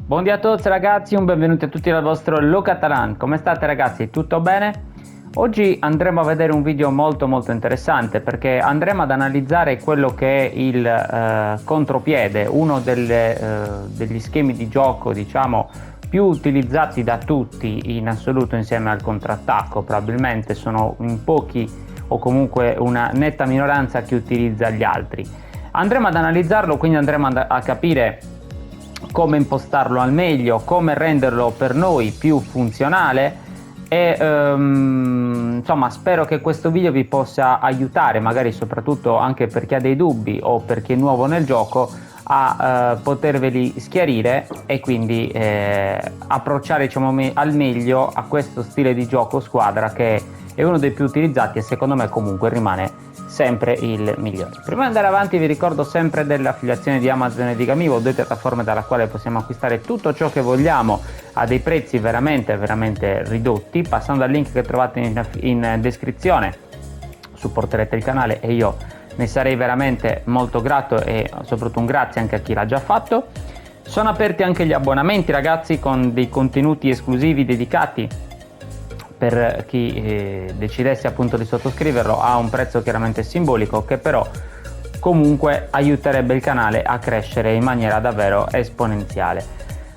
Buongiorno a tutti ragazzi, un benvenuti a tutti dal vostro Lo Catalan. Come state ragazzi? Tutto bene? Oggi andremo a vedere un video molto interessante perché andremo ad analizzare quello che è il contropiede, uno degli schemi di gioco diciamo più utilizzati da tutti in assoluto insieme al contrattacco. Probabilmente sono in pochi o comunque una netta minoranza che utilizza gli altri. Andremo ad analizzarlo, quindi andremo a capire come impostarlo al meglio, come renderlo per noi più funzionale e insomma spero che questo video vi possa aiutare, magari soprattutto anche per chi ha dei dubbi o per chi è nuovo nel gioco, a poterveli schiarire e quindi approcciare diciamo, al meglio a questo stile di gioco squadra che è uno dei più utilizzati e secondo me comunque rimane sempre il migliore. Prima di andare avanti vi ricordo sempre dell'affiliazione di Amazon e di Gamivo, due piattaforme dalla quale possiamo acquistare tutto ciò che vogliamo a dei prezzi veramente ridotti. Passando al link che trovate in descrizione supporterete il canale e io ne sarei veramente molto grato e soprattutto un grazie anche a chi l'ha già fatto. Sono aperti anche gli abbonamenti ragazzi con dei contenuti esclusivi dedicati per chi decidesse appunto di sottoscriverlo a un prezzo chiaramente simbolico che però comunque aiuterebbe il canale a crescere in maniera davvero esponenziale.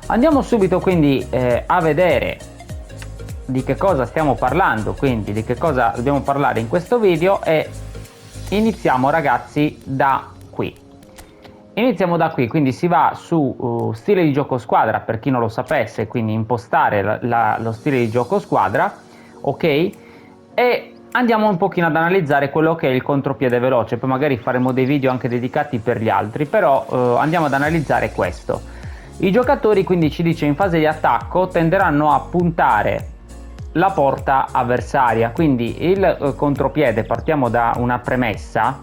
Andiamo subito quindi a vedere di che cosa stiamo parlando, quindi di che cosa dobbiamo parlare in questo video e iniziamo ragazzi da qui. Iniziamo da qui, quindi si va su stile di gioco squadra per chi non lo sapesse, quindi impostare lo stile di gioco squadra. Ok, e andiamo un pochino ad analizzare quello che è il contropiede veloce, poi magari faremo dei video anche dedicati per gli altri, però andiamo ad analizzare questo. I giocatori quindi ci dice in fase di attacco tenderanno a puntare la porta avversaria, quindi il contropiede, partiamo da una premessa,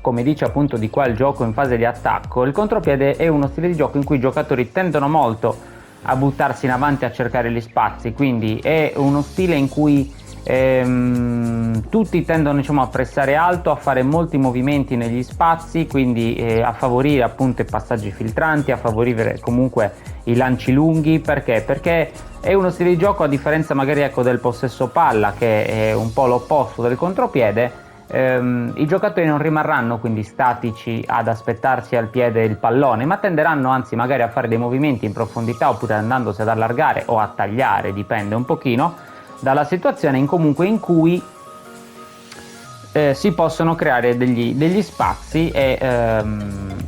come dice appunto di qua il gioco in fase di attacco, il contropiede è uno stile di gioco in cui i giocatori tendono molto a buttarsi in avanti a cercare gli spazi, quindi è uno stile in cui tutti tendono diciamo, a pressare alto, a fare molti movimenti negli spazi, quindi a favorire appunto i passaggi filtranti, a favorire comunque i lanci lunghi. Perché è uno stile di gioco, a differenza magari ecco del possesso palla che è un po' l'opposto del contropiede, i giocatori non rimarranno quindi statici ad aspettarsi al piede il pallone, ma tenderanno anzi magari a fare dei movimenti in profondità oppure andandosi ad allargare o a tagliare, dipende un pochino dalla situazione in cui si possono creare degli spazi e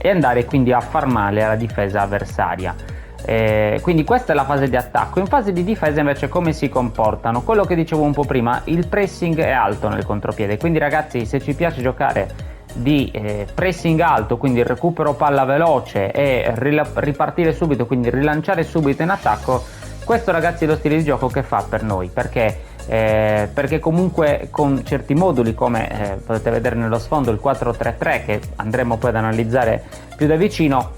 andare quindi a far male alla difesa avversaria. Quindi questa è la fase di attacco. In fase di difesa invece come si comportano? Quello che dicevo un po' prima, il pressing è alto nel contropiede, quindi ragazzi se ci piace giocare di pressing alto, quindi il recupero palla veloce e ripartire subito, quindi rilanciare subito in attacco, questo ragazzi è lo stile di gioco che fa per noi, perché comunque con certi moduli come potete vedere nello sfondo il 4-3-3 che andremo poi ad analizzare più da vicino,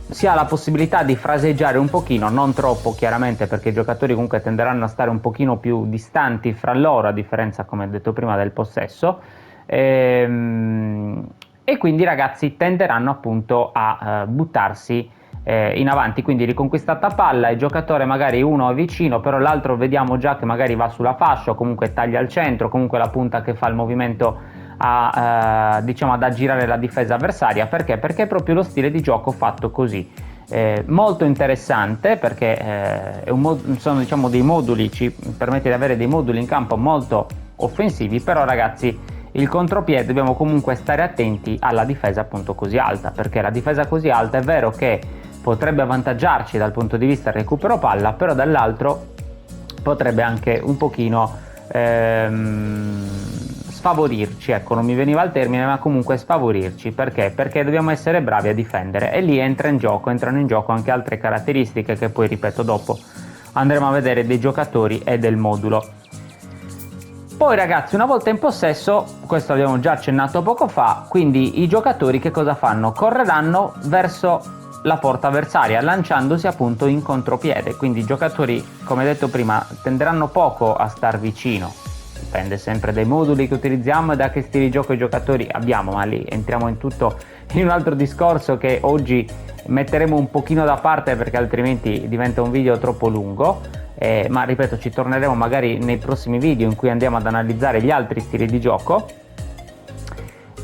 si ha la possibilità di fraseggiare un pochino, non troppo chiaramente perché i giocatori comunque tenderanno a stare un pochino più distanti fra loro a differenza come detto prima del possesso e quindi ragazzi tenderanno appunto a buttarsi in avanti, quindi riconquistata palla il giocatore magari uno è vicino però l'altro vediamo già che magari va sulla fascia o comunque taglia al centro, comunque la punta che fa il movimento diciamo ad aggirare la difesa avversaria. Perché è proprio lo stile di gioco fatto così, molto interessante perché sono diciamo dei moduli, ci permette di avere dei moduli in campo molto offensivi, però ragazzi il contropiede dobbiamo comunque stare attenti alla difesa appunto così alta, perché la difesa così alta è vero che potrebbe avvantaggiarci dal punto di vista del recupero palla, però dall'altro potrebbe anche un pochino sfavorirci, ecco non mi veniva il termine ma comunque sfavorirci. Perché dobbiamo essere bravi a difendere e lì entrano in gioco anche altre caratteristiche che poi ripeto dopo andremo a vedere dei giocatori e del modulo. Poi ragazzi una volta in possesso, questo abbiamo già accennato poco fa, quindi i giocatori che cosa fanno? Correranno verso la porta avversaria lanciandosi appunto in contropiede, quindi i giocatori come detto prima tenderanno poco a star vicino dipende sempre dai moduli che utilizziamo e da che stili di gioco i giocatori abbiamo, ma lì entriamo in tutto in un altro discorso che oggi metteremo un pochino da parte perché altrimenti diventa un video troppo lungo, ma ripeto, ci torneremo magari nei prossimi video in cui andiamo ad analizzare gli altri stili di gioco.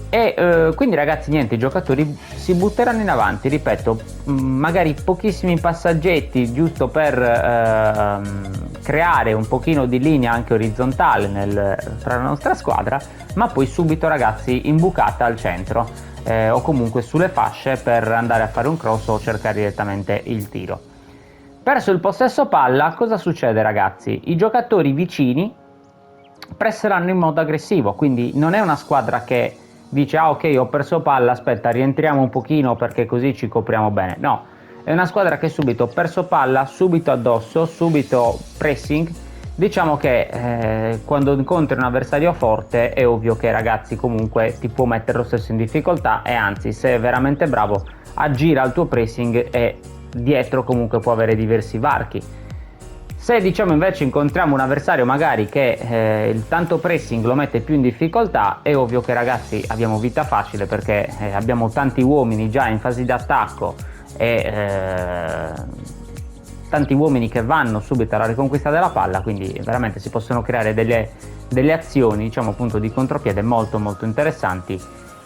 E quindi ragazzi, niente, i giocatori si butteranno in avanti, ripeto, magari pochissimi passaggetti giusto per creare un pochino di linea anche orizzontale tra la nostra squadra, ma poi subito ragazzi imbucata al centro o comunque sulle fasce per andare a fare un cross o cercare direttamente il tiro. Perso il possesso palla, cosa succede ragazzi? I giocatori vicini presseranno in modo aggressivo, quindi non è una squadra che dice ah ok, ho perso palla, aspetta, rientriamo un pochino perché così ci copriamo bene. No, è una squadra che subito perso palla, subito addosso, subito pressing. Diciamo che quando incontri un avversario forte è ovvio che ragazzi comunque ti può mettere lo stesso in difficoltà, e anzi, se è veramente bravo aggira al tuo pressing e dietro comunque può avere diversi varchi. Se diciamo invece incontriamo un avversario magari che il tanto pressing lo mette più in difficoltà, è ovvio che ragazzi abbiamo vita facile perché abbiamo tanti uomini già in fase di attacco e tanti uomini che vanno subito alla riconquista della palla, quindi veramente si possono creare delle azioni, diciamo appunto, di contropiede molto molto interessanti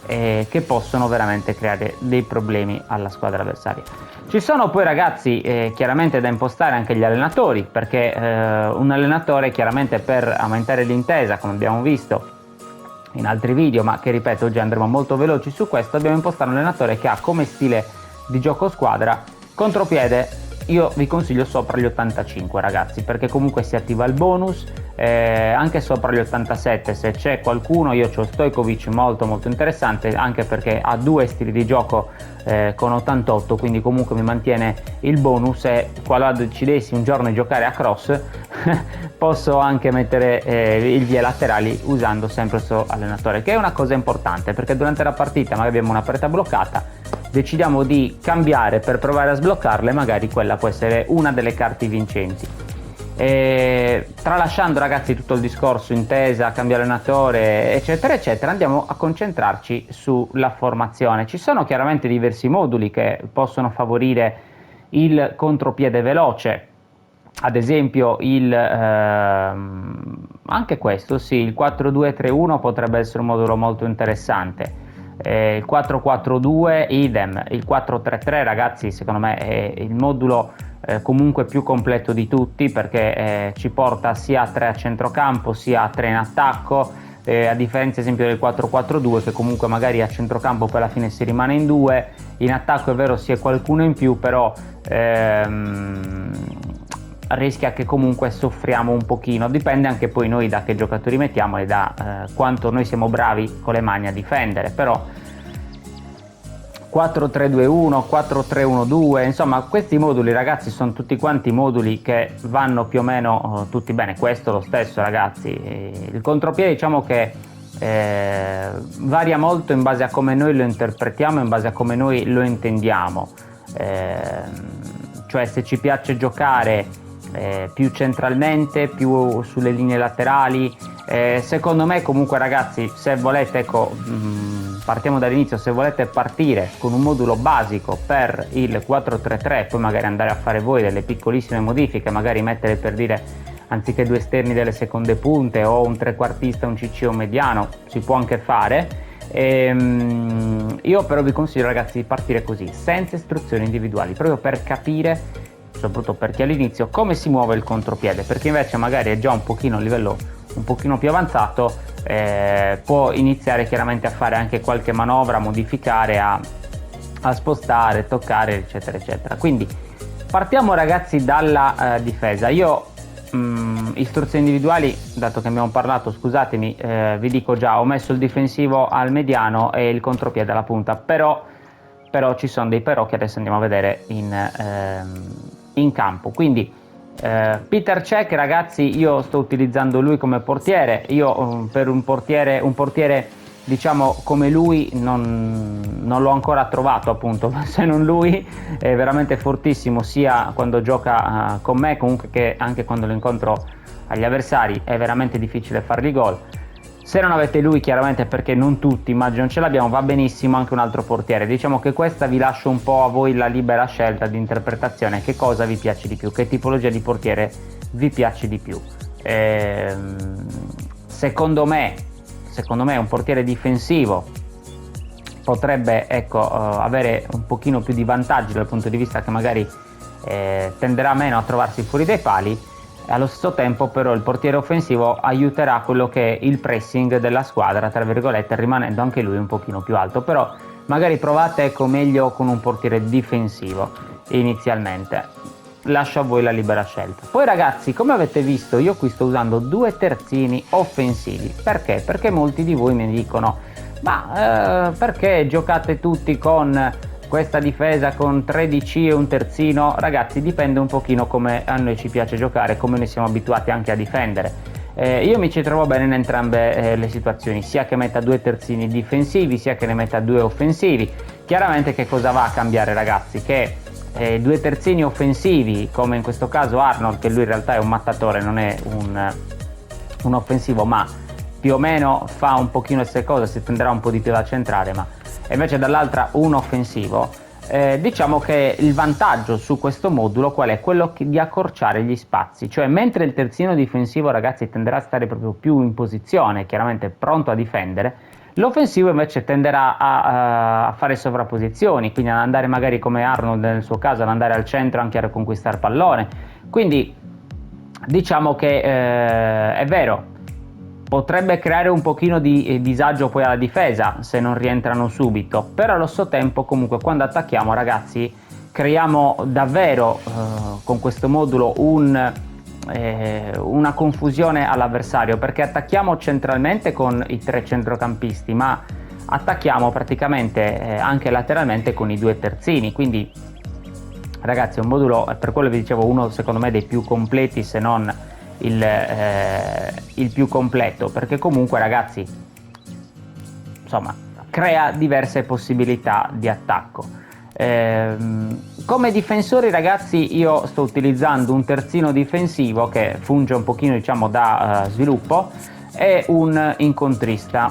che possono veramente creare dei problemi alla squadra avversaria. Ci sono poi ragazzi chiaramente da impostare anche gli allenatori, perché un allenatore chiaramente per aumentare l'intesa, come abbiamo visto in altri video, ma che ripeto oggi andremo molto veloci su questo, dobbiamo impostare un allenatore che ha come stile di gioco squadra contropiede. Io vi consiglio sopra gli 85 ragazzi, perché comunque si attiva il bonus, anche sopra gli 87 se c'è qualcuno. Io ho Stojkovic molto molto interessante, anche perché ha due stili di gioco con 88, quindi comunque mi mantiene il bonus, e qualora decidessi un giorno di giocare a cross posso anche mettere i vie laterali usando sempre il suo allenatore, che è una cosa importante, perché durante la partita magari abbiamo una partita bloccata, decidiamo di cambiare per provare a sbloccarle, magari quella può essere una delle carte vincenti. Tralasciando ragazzi tutto il discorso intesa, cambio allenatore eccetera eccetera, andiamo a concentrarci sulla formazione. Ci sono chiaramente diversi moduli che possono favorire il contropiede veloce, ad esempio anche questo sì, il 4-2-3-1 potrebbe essere un modulo molto interessante. Il 4-4-2 idem, il 4-3-3 ragazzi secondo me è il modulo comunque più completo di tutti, perché ci porta sia a 3 a centrocampo sia a 3 in attacco, a differenza esempio del 4-4-2 che comunque magari a centrocampo poi alla fine si rimane in 2, in attacco è vero si è qualcuno in più, però rischia che comunque soffriamo un pochino, dipende anche poi noi da che giocatori mettiamo e da quanto noi siamo bravi con le mani a difendere. Però 4-3-2-1, 4-3-1-2, insomma questi moduli ragazzi sono tutti quanti moduli che vanno più o meno tutti bene. Questo lo stesso ragazzi, il contropiede diciamo che varia molto in base a come noi lo interpretiamo, in base a come noi lo intendiamo, cioè se ci piace giocare più centralmente, più sulle linee laterali, secondo me comunque ragazzi, se volete partiamo dall'inizio, se volete partire con un modulo basico per il 4-3-3, poi magari andare a fare voi delle piccolissime modifiche, magari mettere per dire anziché 2 esterni delle seconde punte o un trequartista, un CCO mediano, si può anche fare. Io però vi consiglio ragazzi di partire così, senza istruzioni individuali, proprio per capire, soprattutto per chi all'inizio, come si muove il contropiede, perché invece magari è già un pochino a livello un pochino più avanzato, può iniziare chiaramente a fare anche qualche manovra, modificare, a spostare, toccare eccetera eccetera. Quindi partiamo ragazzi dalla difesa. Io istruzioni individuali, dato che abbiamo parlato, scusatemi, vi dico già, ho messo il difensivo al mediano e il contropiede alla punta, però ci sono dei però che adesso andiamo a vedere in campo. Quindi Peter Cech ragazzi, io sto utilizzando lui come portiere. Io per un portiere diciamo come lui non l'ho ancora trovato, appunto, se non lui è veramente fortissimo sia quando gioca con me, comunque che anche quando lo incontro agli avversari è veramente difficile fargli gol. Se non avete lui, chiaramente, perché non tutti immagino ce l'abbiamo, va benissimo anche un altro portiere. Diciamo che questa vi lascio un po' a voi la libera scelta di interpretazione, che cosa vi piace di più, che tipologia di portiere vi piace di più. Secondo me un portiere difensivo potrebbe, ecco, avere un pochino più di vantaggi dal punto di vista che magari tenderà meno a trovarsi fuori dai pali. Allo stesso tempo però il portiere offensivo aiuterà quello che è il pressing della squadra, tra virgolette, rimanendo anche lui un pochino più alto. Però magari provate, ecco, meglio con un portiere difensivo inizialmente. Lascio a voi la libera scelta. Poi ragazzi, come avete visto, io qui sto usando due terzini offensivi. Perché? Perché molti di voi mi dicono: ma perché giocate tutti con questa difesa con 13 e un terzino? Ragazzi, dipende un pochino come a noi ci piace giocare, come noi siamo abituati anche a difendere. Io mi ci trovo bene in entrambe le situazioni, sia che metta due terzini difensivi, sia che ne metta due offensivi. Chiaramente che cosa va a cambiare, ragazzi? Che due terzini offensivi, come in questo caso Arnold, che lui in realtà è un mattatore, non è un offensivo, ma più o meno fa un pochino queste cose, si tenderà un po' di più da centrare, ma invece dall'altra un offensivo. Diciamo che il vantaggio su questo modulo qual è? Quello di accorciare gli spazi, cioè mentre il terzino difensivo, ragazzi, tenderà a stare proprio più in posizione, chiaramente pronto a difendere, l'offensivo invece tenderà a fare sovrapposizioni, quindi ad andare magari come Arnold nel suo caso, ad andare al centro anche a riconquistare pallone. Quindi diciamo che è vero, potrebbe creare un pochino di disagio poi alla difesa se non rientrano subito, però allo stesso tempo comunque quando attacchiamo, ragazzi, creiamo davvero con questo modulo una confusione all'avversario, perché attacchiamo centralmente con i tre centrocampisti, ma attacchiamo praticamente anche lateralmente con i due terzini. Quindi ragazzi è un modulo, per quello vi dicevo, uno secondo me dei più completi, se non il più completo, perché comunque, ragazzi, insomma, crea diverse possibilità di attacco. Come difensori, ragazzi, io sto utilizzando un terzino difensivo che funge un pochino, diciamo, da sviluppo, e un incontrista.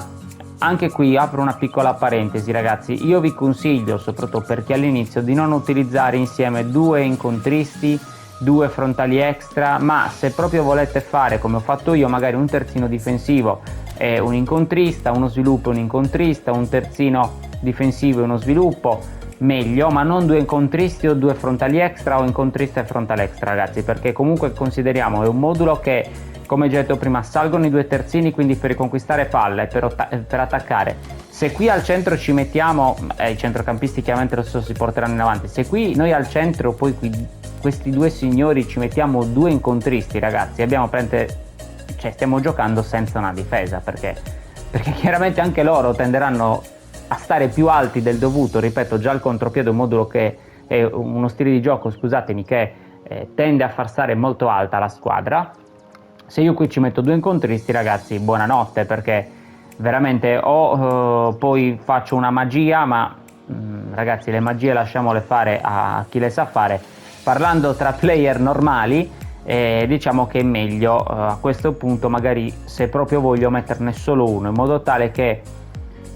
Anche qui apro una piccola parentesi, ragazzi, io vi consiglio, soprattutto per chi all'inizio, di non utilizzare insieme due incontristi, due frontali extra, ma se proprio volete fare come ho fatto io, magari un terzino difensivo e un incontrista, uno sviluppo e un incontrista, un terzino difensivo e uno sviluppo, meglio, ma non due incontristi o due frontali extra o incontrista e frontale extra, ragazzi, perché comunque consideriamo è un modulo che, come già detto prima, salgono i due terzini, quindi per riconquistare palle, per attaccare. Se qui al centro ci mettiamo, i centrocampisti chiaramente lo stesso si porteranno in avanti, se qui noi al centro poi questi due signori ci mettiamo due incontristi, ragazzi, stiamo giocando senza una difesa, perché chiaramente anche loro tenderanno a stare più alti del dovuto. Ripeto, già il contropiede è un modulo che è uno stile di gioco, scusatemi, che tende a far stare molto alta la squadra. Se io qui ci metto due incontristi, ragazzi, buonanotte, perché veramente poi faccio una magia, ma ragazzi, le magie lasciamole fare a chi le sa fare. Parlando tra player normali, diciamo che è meglio a questo punto, magari se proprio voglio, metterne solo uno, in modo tale che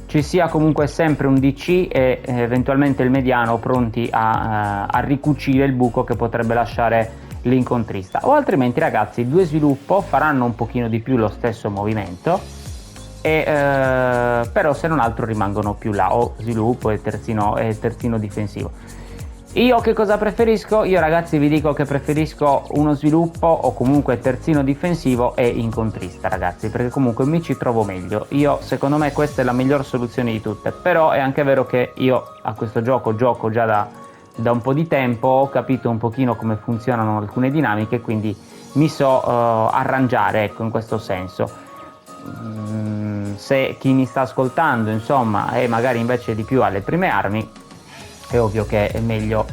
ci sia comunque sempre un DC e eventualmente il mediano pronti a ricucire il buco che potrebbe lasciare l'incontrista. O altrimenti, ragazzi, due sviluppo faranno un pochino di più lo stesso movimento, però se non altro rimangono più là, o sviluppo e terzino difensivo. Io che cosa preferisco? Io, ragazzi, vi dico che preferisco uno sviluppo o comunque terzino difensivo e incontrista, ragazzi, perché comunque mi ci trovo meglio. Secondo me questa è la miglior soluzione di tutte, però è anche vero che io a questo gioco gioco già da un po' di tempo, ho capito un pochino come funzionano alcune dinamiche, quindi mi so arrangiare, ecco, in questo senso. Se chi mi sta ascoltando, insomma, è magari invece di più alle prime armi, è ovvio che è meglio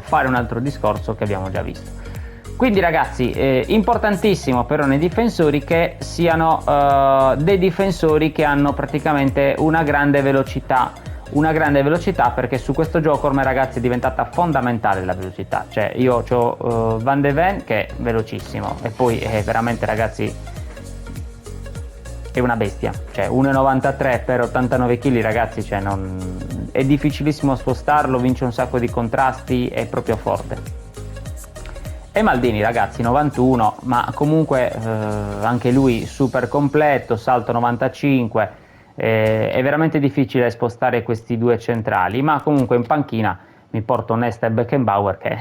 fare un altro discorso che abbiamo già visto. Quindi, ragazzi, importantissimo però nei difensori che siano dei difensori che hanno praticamente una grande velocità una grande velocità, perché su questo gioco ormai ragazzi è diventata fondamentale la velocità. Cioè io ho Van de Ven che è velocissimo e poi è veramente ragazzi è una bestia, cioè 1,93 per 89 kg ragazzi, cioè è difficilissimo spostarlo, vince un sacco di contrasti, è proprio forte. E Maldini ragazzi 91, ma comunque anche lui super completo, salto 95, è veramente difficile spostare questi due centrali, ma comunque in panchina mi porto Nesta e Beckenbauer che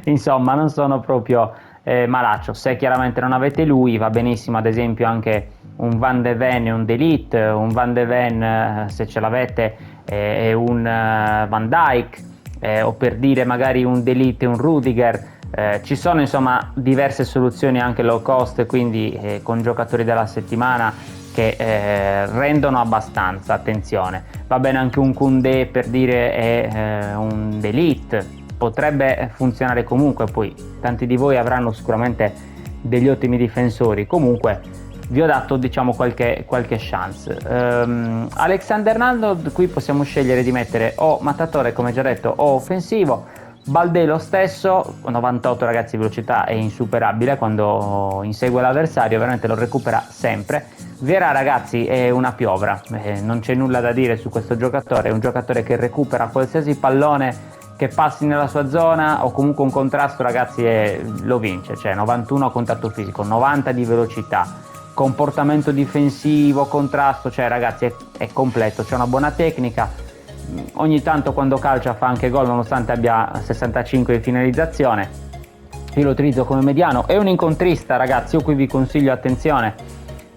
insomma non sono proprio malaccio. Se chiaramente non avete lui va benissimo ad esempio anche un Van de Ven e un De Ligt, un Van de Ven se ce l'avete e un Van Dijk, o per dire magari un De Ligt e un Rudiger. Ci sono insomma diverse soluzioni anche low cost, quindi con giocatori della settimana che rendono abbastanza. Attenzione, va bene anche un Koundé per dire un De Ligt, potrebbe funzionare comunque. Poi tanti di voi avranno sicuramente degli ottimi difensori, comunque vi ho dato diciamo qualche chance. Alexander-Arnold, qui possiamo scegliere di mettere o mattatore come già detto o offensivo. Balde lo stesso, 98 ragazzi, velocità è insuperabile quando insegue l'avversario, veramente lo recupera sempre. Vieira ragazzi è una piovra, non c'è nulla da dire su questo giocatore, è un giocatore che recupera qualsiasi pallone che passi nella sua zona o comunque un contrasto ragazzi lo vince, cioè 91 contatto fisico, 90 di velocità, comportamento difensivo, contrasto, cioè ragazzi è completo, c'è una buona tecnica. Ogni tanto quando calcia fa anche gol nonostante abbia 65 di finalizzazione. Io lo utilizzo come mediano. È un incontrista ragazzi, io qui vi consiglio attenzione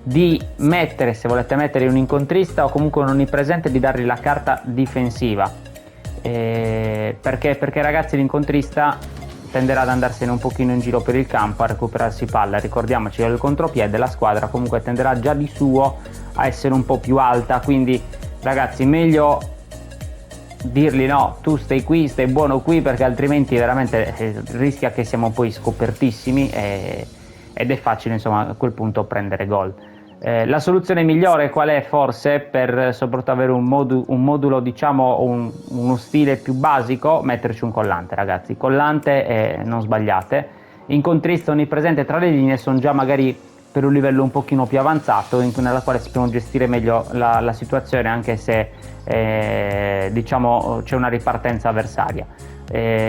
di mettere, se volete mettere un incontrista o comunque un onnipresente, di dargli la carta difensiva, perché ragazzi l'incontrista tenderà ad andarsene un pochino in giro per il campo a recuperarsi palla. Ricordiamoci che il contropiede la squadra comunque tenderà già di suo a essere un po' più alta, quindi ragazzi meglio dirgli no, tu stai qui, stai buono qui, perché altrimenti veramente rischia che siamo poi scopertissimi ed è facile insomma a quel punto prendere gol. La soluzione migliore qual è forse per soprattutto avere un modulo diciamo uno stile più basico? Metterci un collante ragazzi, collante non sbagliate. Incontrista onnipresente tra le linee sono già magari per un livello un pochino più avanzato nella quale si può gestire meglio la situazione, anche se diciamo c'è una ripartenza avversaria.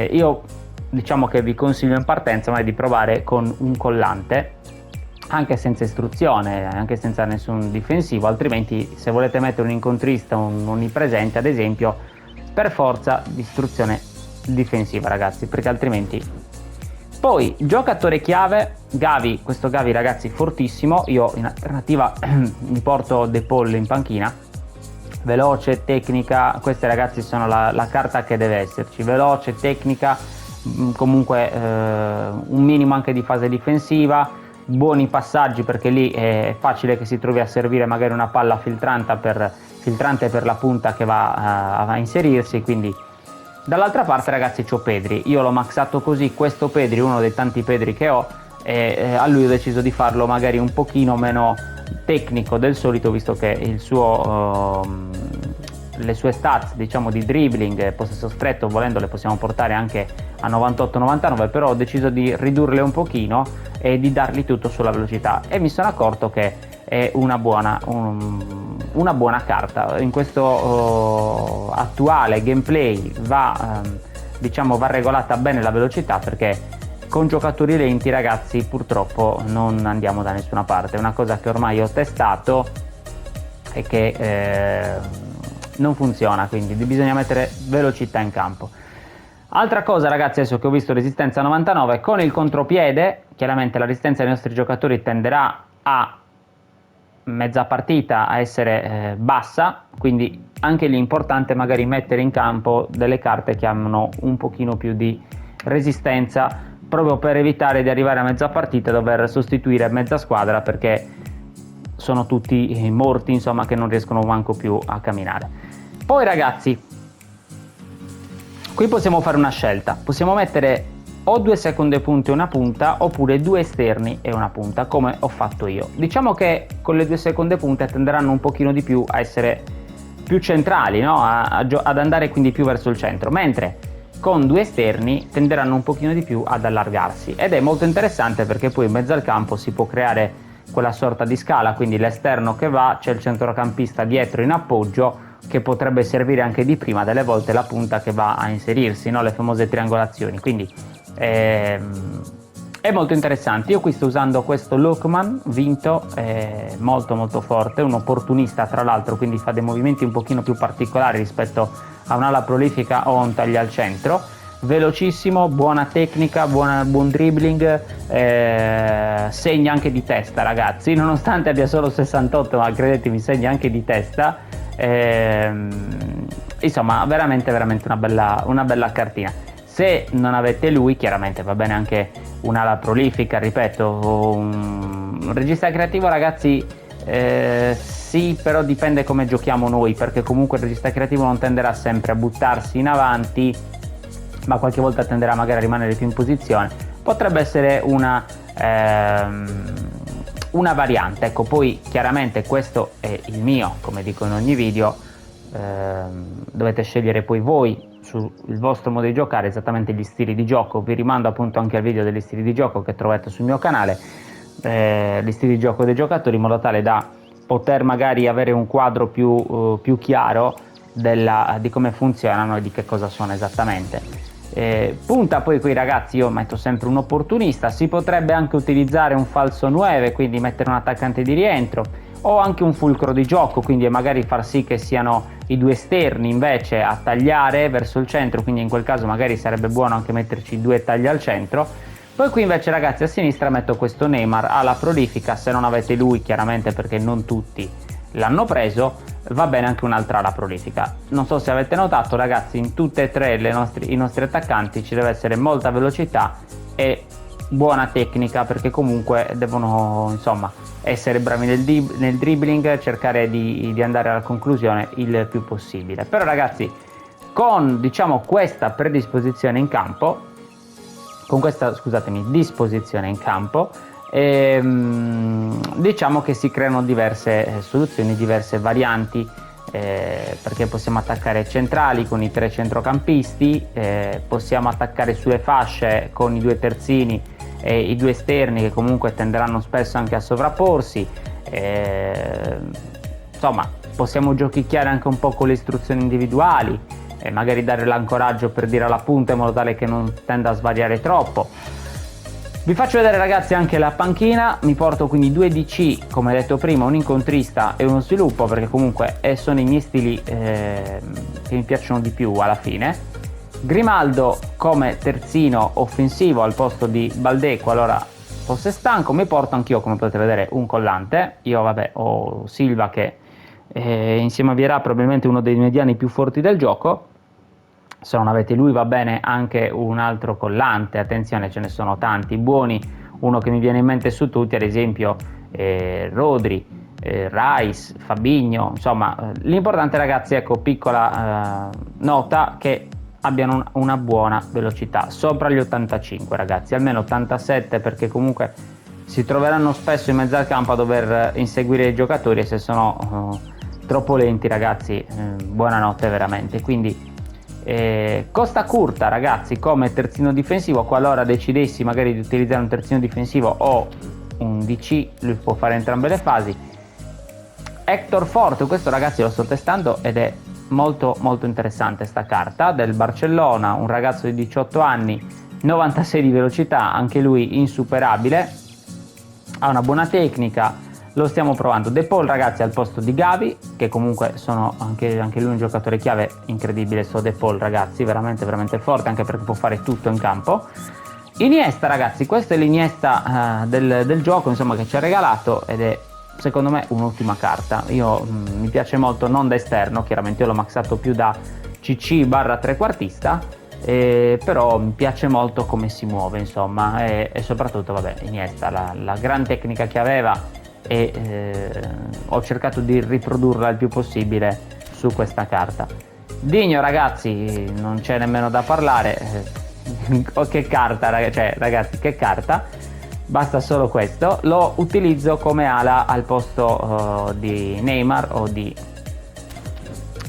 Io diciamo che vi consiglio in partenza magari di provare con un collante, anche senza istruzione, anche senza nessun difensivo, altrimenti se volete mettere un incontrista, un onnipresente ad esempio, per forza di istruzione difensiva ragazzi, perché altrimenti. Poi giocatore chiave Gavi, questo Gavi ragazzi fortissimo, io in alternativa mi porto De Paul in panchina, veloce, tecnica, queste ragazzi sono la carta che deve esserci, veloce, tecnica, comunque un minimo anche di fase difensiva, buoni passaggi perché lì è facile che si trovi a servire magari una palla filtrante per la punta che va a inserirsi, quindi. Dall'altra parte ragazzi c'ho Pedri, io l'ho maxato così, questo Pedri, uno dei tanti Pedri che ho, e a lui ho deciso di farlo magari un pochino meno tecnico del solito, visto che le sue stats diciamo di dribbling, possesso stretto, volendo le possiamo portare anche a 98-99, però ho deciso di ridurle un pochino e di dargli tutto sulla velocità, e mi sono accorto che è una buona carta. In questo attuale gameplay va regolata bene la velocità, perché con giocatori lenti ragazzi purtroppo non andiamo da nessuna parte. È una cosa che ormai ho testato e che non funziona, quindi bisogna mettere velocità in campo. Altra cosa ragazzi, adesso che ho visto resistenza 99, con il contropiede chiaramente la resistenza dei nostri giocatori tenderà a mezza partita a essere bassa, quindi anche lì è importante magari mettere in campo delle carte che hanno un pochino più di resistenza, proprio per evitare di arrivare a mezza partita e dover sostituire mezza squadra, perché sono tutti morti insomma, che non riescono manco più a camminare. Poi ragazzi, qui possiamo fare una scelta, possiamo mettere o 2 seconde punte e una punta, oppure 2 esterni e una punta, come ho fatto io. Diciamo che con le 2 seconde punte tenderanno un pochino di più a essere più centrali, no? Ad andare quindi più verso il centro, mentre con due esterni tenderanno un pochino di più ad allargarsi, ed è molto interessante perché poi in mezzo al campo si può creare quella sorta di scala, quindi l'esterno che va, c'è il centrocampista dietro in appoggio che potrebbe servire anche di prima, delle volte la punta che va a inserirsi, no? Le famose triangolazioni, quindi è molto interessante. Io qui sto usando questo Lookman Vinto, molto molto forte, un opportunista tra l'altro, quindi fa dei movimenti un pochino più particolari rispetto a un'ala prolifica o un taglia al centro, velocissimo, buona tecnica, buon dribbling, segna anche di testa, ragazzi, nonostante abbia solo 68, ma credetemi segna anche di testa. Insomma, veramente una bella cartina. Se non avete lui, chiaramente va bene anche un'ala prolifica, ripeto, un regista creativo, ragazzi. Sì, però dipende come giochiamo noi, perché comunque il regista creativo non tenderà sempre a buttarsi in avanti, ma qualche volta tenderà magari a rimanere più in posizione. Potrebbe essere una variante, ecco. Poi chiaramente questo è il mio, come dico in ogni video, dovete scegliere poi voi sul vostro modo di giocare esattamente gli stili di gioco. Vi rimando appunto anche al video degli stili di gioco che trovate sul mio canale, gli stili di gioco dei giocatori, in modo tale da poter magari avere un quadro più chiaro di come funzionano e di che cosa sono esattamente. Punta poi qui, ragazzi, io metto sempre un opportunista. Si potrebbe anche utilizzare un falso 9, quindi mettere un attaccante di rientro, o anche un fulcro di gioco, quindi magari far sì che siano i due esterni invece a tagliare verso il centro, quindi in quel caso magari sarebbe buono anche metterci due tagli al centro. Poi qui invece, ragazzi, a sinistra metto questo Neymar alla prolifica. Se non avete lui, chiaramente, perché non tutti l'hanno preso, va bene anche un'altra ala prolifica. Non so se avete notato, ragazzi, in tutte e tre i nostri attaccanti ci deve essere molta velocità e buona tecnica, perché comunque devono, insomma, essere bravi nel dribbling, cercare di andare alla conclusione il più possibile. Però, ragazzi, con, diciamo, questa predisposizione in campo, con questa, scusatemi, disposizione in campo, diciamo che si creano diverse soluzioni, diverse varianti, perché possiamo attaccare centrali con i tre centrocampisti, possiamo attaccare sulle fasce con i due terzini e i due esterni, che comunque tenderanno spesso anche a sovrapporsi. Insomma, possiamo giochicchiare anche un po' con le istruzioni individuali e magari dare l'ancoraggio per dire alla punta, in modo tale che non tenda a svariare troppo. Vi faccio vedere, ragazzi, anche la panchina. Mi porto quindi due DC, come detto prima, un incontrista e uno sviluppo, perché comunque sono i miei stili che mi piacciono di più alla fine. Grimaldo come terzino offensivo al posto di Baldé qualora fosse stanco. Mi porto anch'io, come potete vedere, un collante. Io, vabbè, ho Silva che insieme a Vieira probabilmente uno dei mediani più forti del gioco. Se non avete lui, va bene anche un altro collante. Attenzione, ce ne sono tanti buoni. Uno che mi viene in mente su tutti, ad esempio, Rodri, Rice, Fabinho. Insomma, l'importante, ragazzi, ecco, piccola nota, che abbiano una buona velocità, sopra gli 85, ragazzi, almeno 87, perché comunque si troveranno spesso in mezzo al campo a dover inseguire i giocatori, e se sono troppo lenti, ragazzi, buonanotte veramente. Quindi Costa Curta, ragazzi, come terzino difensivo, qualora decidessi magari di utilizzare un terzino difensivo o un DC, lui può fare entrambe le fasi. Hector Forte, questo, ragazzi, lo sto testando ed è molto molto interessante sta carta, del Barcellona, un ragazzo di 18 anni, 96 di velocità, anche lui insuperabile, ha una buona tecnica, lo stiamo provando. De Paul, ragazzi, al posto di Gavi, che comunque sono anche lui un giocatore chiave incredibile. De Paul, ragazzi, veramente veramente forte, anche perché può fare tutto in campo. Iniesta, ragazzi, questa è l'Iniesta del gioco, insomma, che ci ha regalato, ed è secondo me un'ottima carta. Mi piace molto, non da esterno, chiaramente io l'ho maxato più da CC barra trequartista, però mi piace molto come si muove, insomma, e soprattutto, vabbè, Iniesta, la gran tecnica che aveva, e ho cercato di riprodurla il più possibile su questa carta. Digno, ragazzi, non c'è nemmeno da parlare. Oh, che carta, ragazzi, che carta. Basta solo questo. Lo utilizzo come ala al posto di Neymar o di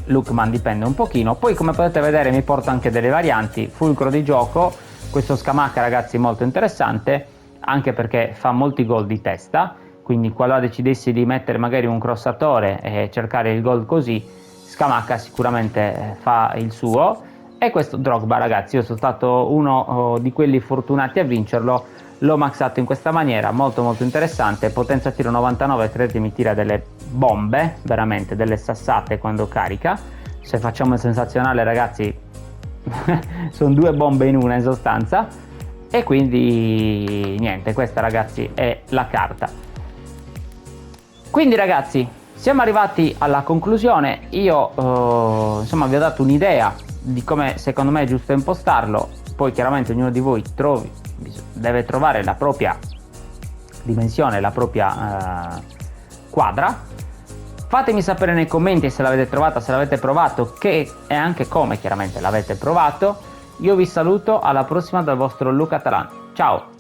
Lookman dipende un pochino. Poi come potete vedere mi porto anche delle varianti, fulcro di gioco, questo Scamacca ragazzi molto interessante, anche perché fa molti gol di testa, quindi qualora decidessi di mettere magari un crossatore e cercare il gol così, Scamacca sicuramente fa il suo. E questo Drogba ragazzi, io sono stato uno di quelli fortunati a vincerlo, l'ho maxato in questa maniera, molto molto interessante, potenza tiro 99, credete mi tira delle bombe, veramente delle sassate quando carica. Se facciamo il sensazionale ragazzi sono due bombe in una in sostanza. E quindi niente, questa ragazzi è la carta. Quindi ragazzi siamo arrivati alla conclusione, io insomma vi ho dato un'idea di come secondo me è giusto impostarlo, poi chiaramente ognuno di voi deve trovare la propria dimensione, la propria quadra. Fatemi sapere nei commenti se l'avete trovata, se l'avete provato, che e anche come chiaramente l'avete provato. Io vi saluto, alla prossima dal vostro Luca Talan. Ciao!